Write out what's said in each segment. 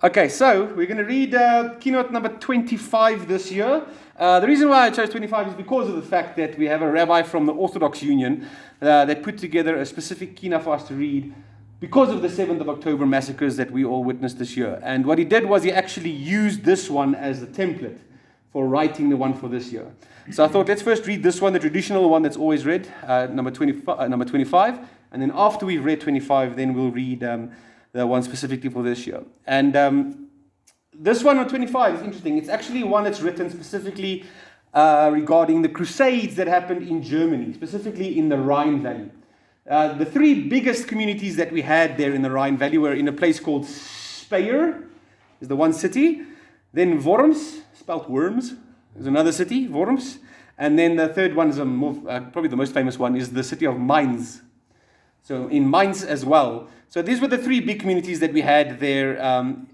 Okay, so we're going to read Kinnot number 25 this year. The reason why I chose 25 is because of the fact that we have a rabbi from the Orthodox Union that put together a specific Kinnot for us to read because of the 7th of October massacres that we all witnessed this year. And what he did was he actually used this one as the template for writing the one for this year. So I thought, let's first read this one, the traditional one that's always read, number 25. And then after we've read 25, then we'll read the one specifically for this year. And this one on 25 is interesting. It's actually one that's written specifically regarding the Crusades that happened in Germany, specifically in the Rhine Valley. The three biggest communities that we had there in the Rhine Valley were in a place called Speyer, is the one city. Then Worms, spelled worms, is another city, Worms. And then the third one is probably the most famous one, is the city of Mainz. So in Mainz as well. So these were the three big communities that we had there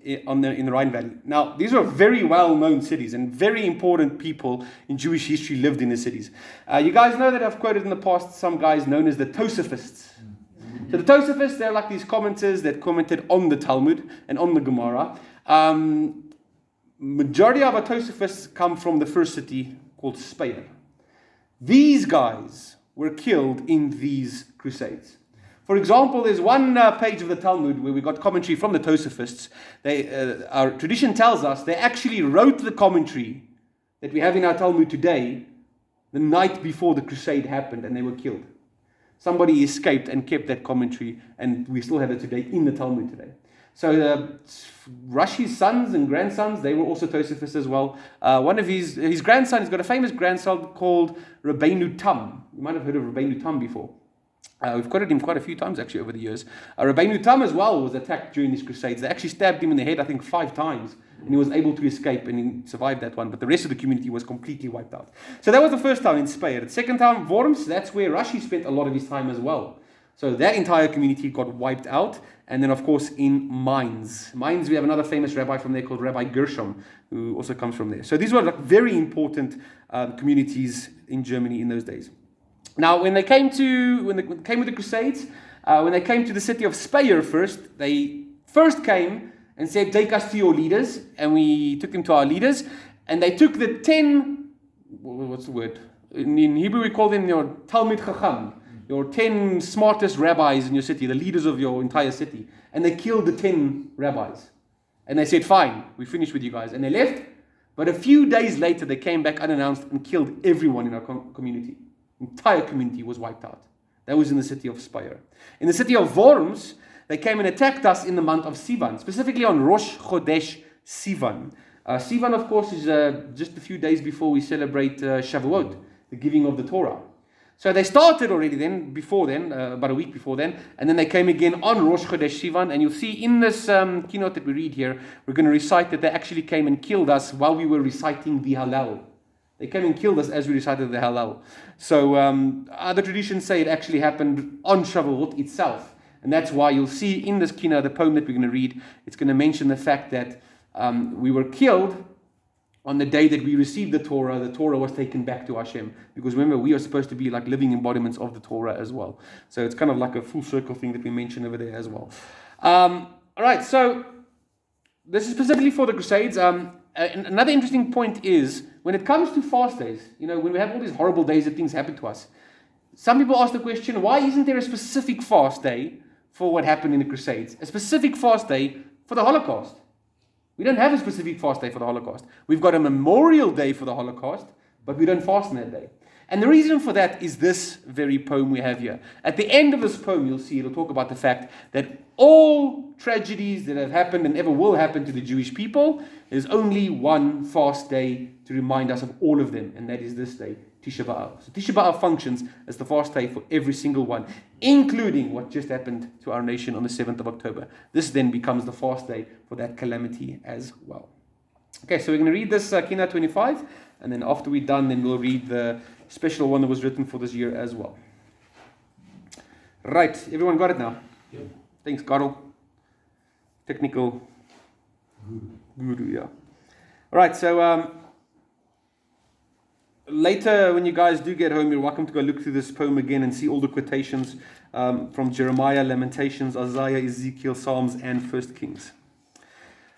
in the Rhine Valley. Now, these were very well-known cities, and very important people in Jewish history lived in the cities. You guys know that I've quoted in the past some guys known as the Tosafists. So the Tosafists, they're like these commenters that commented on the Talmud and on the Gemara. Majority of our Tosafists come from the first city called Speyer. These guys were killed in these crusades. For example, there's one page of the Talmud where we got commentary from the Tosafists. Our tradition tells us they actually wrote the commentary that we have in our Talmud today the night before the crusade happened, and they were killed. Somebody escaped and kept that commentary, and we still have it today in the Talmud today. So Rashi's sons and grandsons, they were also Tosafists as well. One of his grandson, he's got a famous grandson called Rabbeinu Tam. You might have heard of Rabbeinu Tam before. We've quoted him quite a few times actually over the years. Rabbeinu Tam as well was attacked during these crusades. They actually stabbed him in the head, I think, 5 times. And he was able to escape and he survived that one. But the rest of the community was completely wiped out. So that was the first town in Speyer. The second town, Worms, that's where Rashi spent a lot of his time as well. So that entire community got wiped out. And then, of course, in Mainz. Mainz, we have another famous rabbi from there called Rabbi Gershom, who also comes from there. So these were like very important communities in Germany in those days. Now, when they came with the Crusades, when they came to the city of Speyer first, they first came and said, take us to your leaders. And we took them to our leaders. And they took the 10, what's the word? In Hebrew, we call them your Talmid Chacham, your 10 smartest rabbis in your city, the leaders of your entire city. And they killed the 10 rabbis. And they said, fine, we finished with you guys. And they left. But a few days later, they came back unannounced and killed everyone in our community. Entire community was wiped out. That was in the city of Speyer. In the city of Worms, they came and attacked us in the month of Sivan, specifically on Rosh Chodesh Sivan. Sivan, of course, is just a few days before we celebrate Shavuot, the giving of the Torah. So they started already about a week before then, and then they came again on Rosh Chodesh Sivan, and you'll see in this Kinnot that we read here, we're going to recite that they actually came and killed us while we were reciting the Hallel. They came and killed us as we recited the Hallel. So other traditions say it actually happened on Shavuot itself. And that's why you'll see in this Kinnah, the poem that we're going to read, it's going to mention the fact that we were killed on the day that we received the Torah. The Torah was taken back to Hashem. Because remember, we are supposed to be like living embodiments of the Torah as well. So it's kind of like a full circle thing that we mentioned over there as well. All right, so this is specifically for the Crusades. And another interesting point is, when it comes to fast days, when we have all these horrible days that things happen to us, some people ask the question, why isn't there a specific fast day for what happened in the Crusades? A specific fast day for the Holocaust. We don't have a specific fast day for the Holocaust. We've got a memorial day for the Holocaust, but we don't fast on that day. And the reason for that is this very poem we have here. At the end of this poem, you'll see it'll talk about the fact that all tragedies that have happened and ever will happen to the Jewish people, there's only one fast day to remind us of all of them, and that is this day, Tisha B'Av. So Tisha B'Av functions as the fast day for every single one, including what just happened to our nation on the 7th of October. This then becomes the fast day for that calamity as well. Okay, so we're going to read this Kinnah 25, and then after we're done, then we'll read the special one that was written for this year as well. Right, everyone got it now? Yeah. Thanks, Carl. Technical guru, yeah. All right, so later when you guys do get home, you're welcome to go look through this poem again and see all the quotations from Jeremiah, Lamentations, Isaiah, Ezekiel, Psalms, and 1 Kings.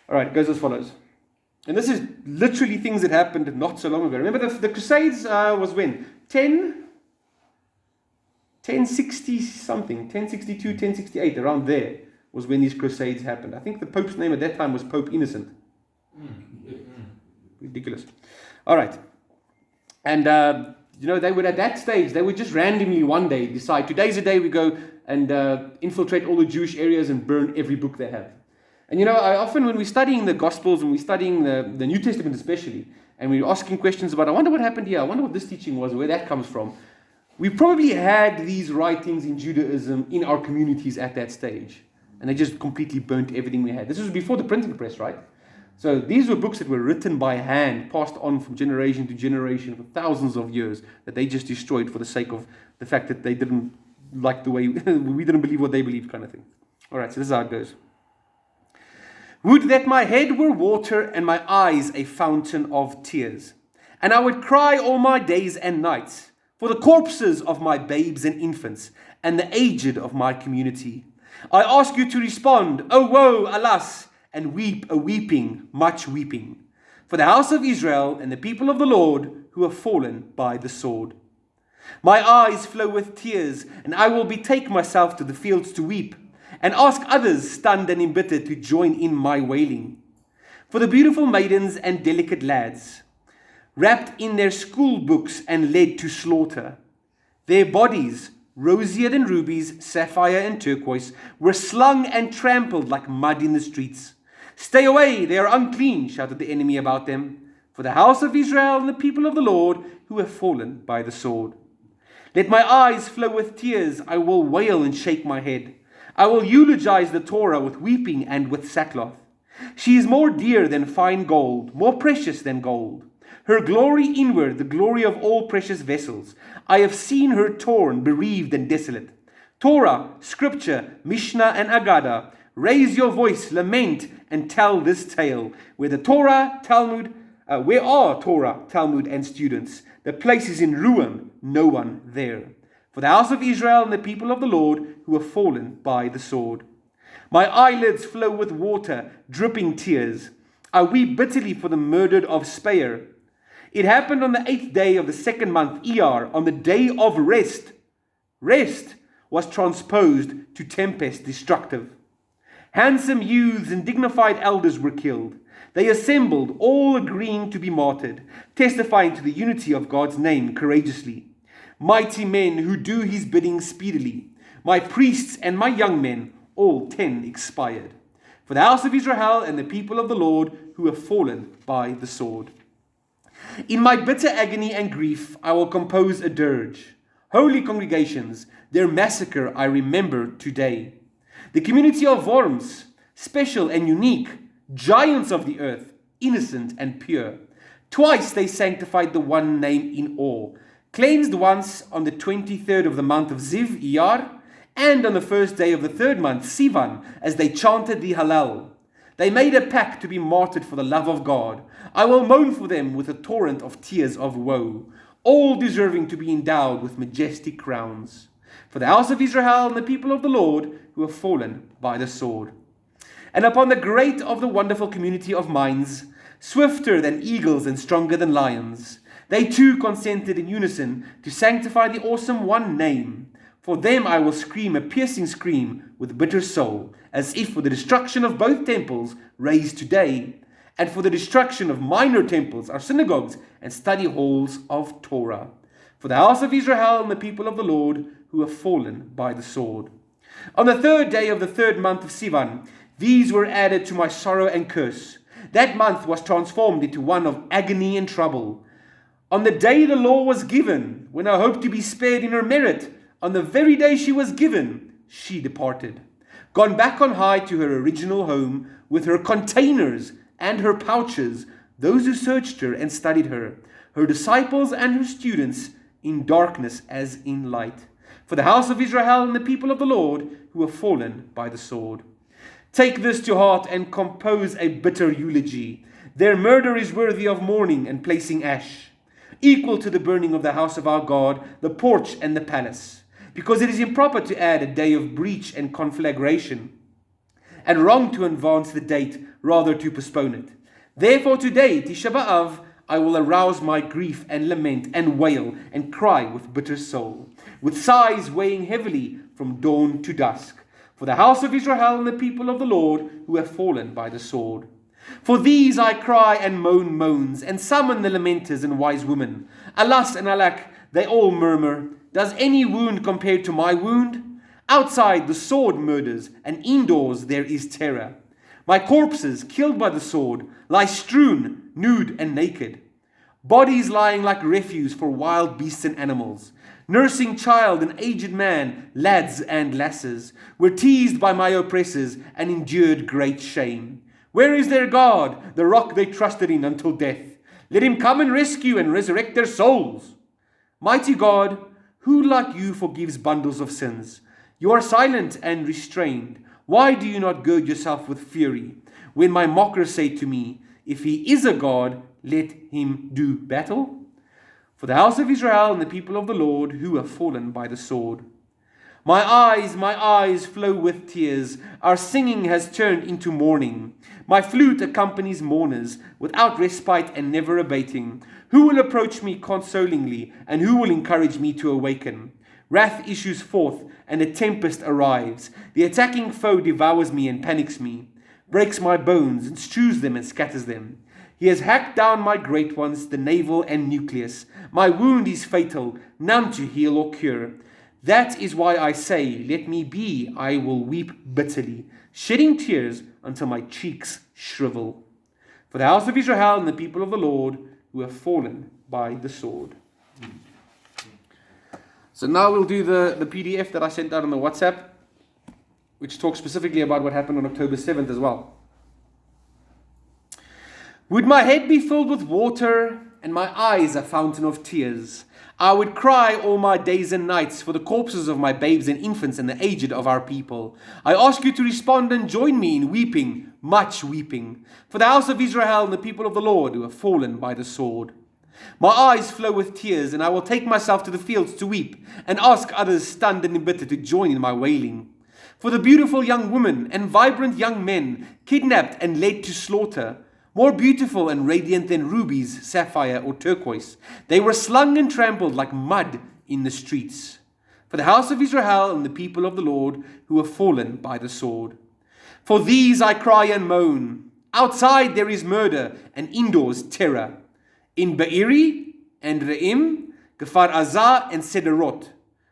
All right, it goes as follows. And this is literally things that happened not so long ago. Remember, the Crusades was when? 1060 something, 1062, 1068, around there was when these Crusades happened. I think the Pope's name at that time was Pope Innocent. Ridiculous. All right. And, they would, at that stage, they would just randomly one day decide, today's the day we go and infiltrate all the Jewish areas and burn every book they have. And, I often, when we're studying the Gospels, and we're studying the New Testament especially, and we're asking questions about, I wonder what happened here, I wonder what this teaching was, where that comes from. We probably had these writings in Judaism in our communities at that stage. And they just completely burnt everything we had. This was before the printing press, right? So these were books that were written by hand, passed on from generation to generation for thousands of years, that they just destroyed for the sake of the fact that they didn't like the way, we didn't believe what they believed, kind of thing. All right, so this is how it goes. Would that my head were water and my eyes a fountain of tears, and I would cry all my days and nights for the corpses of my babes and infants and the aged of my community. I ask you to respond, O woe, alas, and weep a weeping, much weeping, for the house of Israel and the people of the Lord who have fallen by the sword. My eyes flow with tears, and I will betake myself to the fields to weep, and ask others, stunned and embittered, to join in my wailing. For the beautiful maidens and delicate lads, wrapped in their school books and led to slaughter, their bodies, rosier than rubies, sapphire and turquoise, were slung and trampled like mud in the streets. Stay away, they are unclean, shouted the enemy about them, for the house of Israel and the people of the Lord who have fallen by the sword. Let my eyes flow with tears, I will wail and shake my head. I will eulogize the Torah with weeping and with sackcloth. She is more dear than fine gold, more precious than gold. Her glory inward, the glory of all precious vessels. I have seen her torn, bereaved, and desolate. Torah, Scripture, Mishnah, and Agada, raise your voice, lament, and tell this tale. Where are Torah, Talmud, and students? The place is in ruin, no one there. For the house of Israel and the people of the Lord who have fallen by the sword. My eyelids flow with water, dripping tears. I weep bitterly for the murdered of Speyer. It happened on the 8th day of the 2nd month, Iyar, on the day of rest. Rest was transposed to tempest destructive. Handsome youths and dignified elders were killed. They assembled, all agreeing to be martyred, testifying to the unity of God's name courageously. Mighty men who do his bidding speedily. My priests and my young men, all 10 expired. For the house of Israel and the people of the Lord who have fallen by the sword. In my bitter agony and grief, I will compose a dirge. Holy congregations, their massacre I remember today. The community of Worms, special and unique, giants of the earth, innocent and pure. Twice they sanctified the one name in awe. Cleansed once on the 23rd of the month of Ziv, Iyar, and on the first day of the 3rd month, Sivan, as they chanted the Hallel. They made a pact to be martyred for the love of God. I will mourn for them with a torrent of tears of woe, all deserving to be endowed with majestic crowns. For the house of Israel and the people of the Lord who have fallen by the sword. And upon the great of the wonderful community of minds, swifter than eagles and stronger than lions, they too consented in unison to sanctify the awesome one name. For them I will scream a piercing scream with bitter soul, as if for the destruction of both temples raised today, and for the destruction of minor temples, our synagogues and study halls of Torah. For the house of Israel and the people of the Lord who have fallen by the sword. On the 3rd day of the 3rd month of Sivan, these were added to my sorrow and curse. That month was transformed into one of agony and trouble. On the day the law was given, when I hoped to be spared in her merit, on the very day she was given, she departed, gone back on high to her original home with her containers and her pouches, those who searched her and studied her, her disciples and her students, in darkness as in light. For the house of Israel and the people of the Lord who have fallen by the sword. Take this to heart and compose a bitter eulogy. Their murder is worthy of mourning and placing ash, equal to the burning of the house of our God, the porch and the palace, because it is improper to add a day of breach and conflagration. and wrong to advance the date, rather to postpone it. Therefore today, Tisha B'Av, I will arouse my grief and lament and wail and cry with bitter soul, with sighs weighing heavily from dawn to dusk, for the house of Israel and the people of the Lord who have fallen by the sword. For these I cry and moan moans, and summon the lamenters and wise women. Alas and alack, they all murmur, does any wound compare to my wound? Outside the sword murders, and indoors there is terror. My corpses, killed by the sword, lie strewn, nude and naked. Bodies lying like refuse for wild beasts and animals. Nursing child and aged man, lads and lasses, were teased by my oppressors and endured great shame. Where is their God, the rock they trusted in until death? Let him come and rescue and resurrect their souls. Mighty God, who like you forgives bundles of sins? You are silent and restrained. Why do you not gird yourself with fury? When my mockers say to me, if he is a God, let him do battle. For the house of Israel and the people of the Lord who have fallen by the sword. My eyes flow with tears. Our singing has turned into mourning. My flute accompanies mourners without respite and never abating. Who will approach me consolingly, and who will encourage me to awaken? Wrath issues forth, and a tempest arrives. The attacking foe devours me and panics me, breaks my bones and strews them and scatters them. He has hacked down my great ones, the navel and nucleus. My wound is fatal, none to heal or cure. That is why I say, let me be, I will weep bitterly, shedding tears until my cheeks shrivel. For the house of Israel and the people of the Lord who have fallen by the sword. So now we'll do the PDF that I sent out on the WhatsApp, which talks specifically about what happened on October 7th as well. Would my head be filled with water and my eyes a fountain of tears? I would cry all my days and nights for the corpses of my babes and infants and the aged of our people. I ask you to respond and join me in weeping, much weeping, for the house of Israel and the people of the Lord who have fallen by the sword. My eyes flow with tears, and I will take myself to the fields to weep, and ask others stunned and embittered to join in my wailing. For the beautiful young women and vibrant young men kidnapped and led to slaughter, more beautiful and radiant than rubies, sapphire, or turquoise. They were slung and trampled like mud in the streets. For the house of Israel and the people of the Lord who have fallen by the sword. For these I cry and moan. Outside there is murder, and indoors terror. In Be'eri and Re'im, Kfar Azah and Sederot,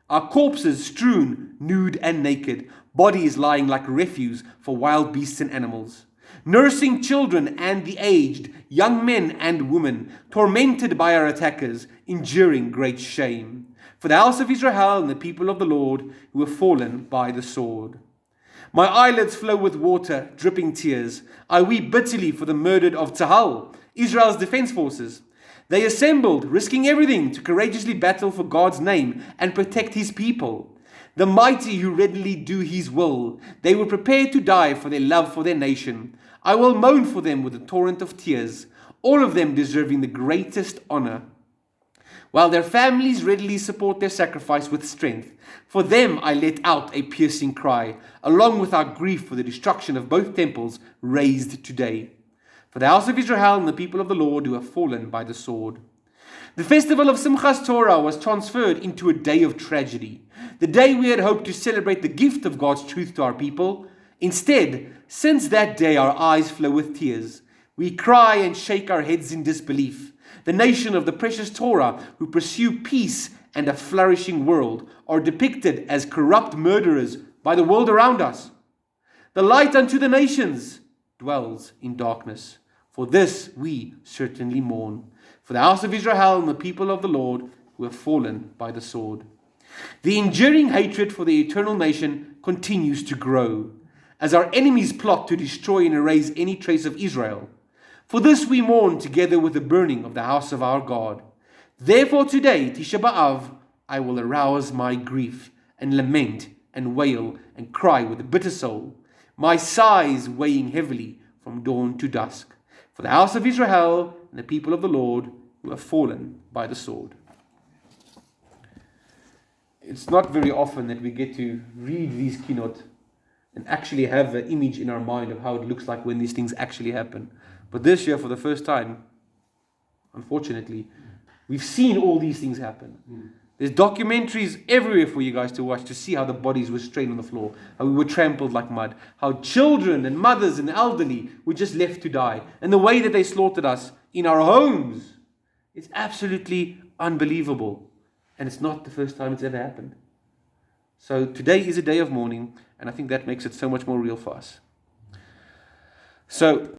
are corpses strewn, nude and naked, bodies lying like refuse for wild beasts and animals. Nursing children and the aged, young men and women, tormented by our attackers, enduring great shame. For the house of Israel and the people of the Lord who have fallen by the sword. My eyelids flow with water, dripping tears. I weep bitterly for the murdered of Tzahal, Israel's defense forces. They assembled, risking everything to courageously battle for God's name and protect his people. The mighty who readily do his will. They were prepared to die for their love for their nation. I will moan for them with a torrent of tears, all of them deserving the greatest honor. While their families readily support their sacrifice with strength, for them I let out a piercing cry, along with our grief for the destruction of both temples raised today. For the house of Israel and the people of the Lord who have fallen by the sword. The festival of Simchas Torah was transferred into a day of tragedy. The day we had hoped to celebrate the gift of God's truth to our people. Instead, since that day our eyes flow with tears. We cry and shake our heads in disbelief. The nation of the precious Torah who pursue peace and a flourishing world are depicted as corrupt murderers by the world around us. The light unto the nations dwells in darkness. For this we certainly mourn. For the house of Israel and the people of the Lord who have fallen by the sword. The enduring hatred for the eternal nation continues to grow, as our enemies plot to destroy and erase any trace of Israel. For this we mourn together with the burning of the house of our God. Therefore today, Tisha B'Av, I will arouse my grief and lament and wail and cry with a bitter soul, my sighs weighing heavily from dawn to dusk, for the house of Israel and the people of the Lord who have fallen by the sword. It's not very often that we get to read these Kinnot and actually have an image in our mind of how it looks like when these things actually happen. But this year, for the first time, unfortunately, we've seen all these things happen. There's documentaries everywhere for you guys to watch, to see how the bodies were strewn on the floor, how we were trampled like mud, how children and mothers and elderly were just left to die, and the way that they slaughtered us in our homes. It's absolutely unbelievable. And it's not the first time it's ever happened. So today is a day of mourning, and I think that makes it so much more real for us. So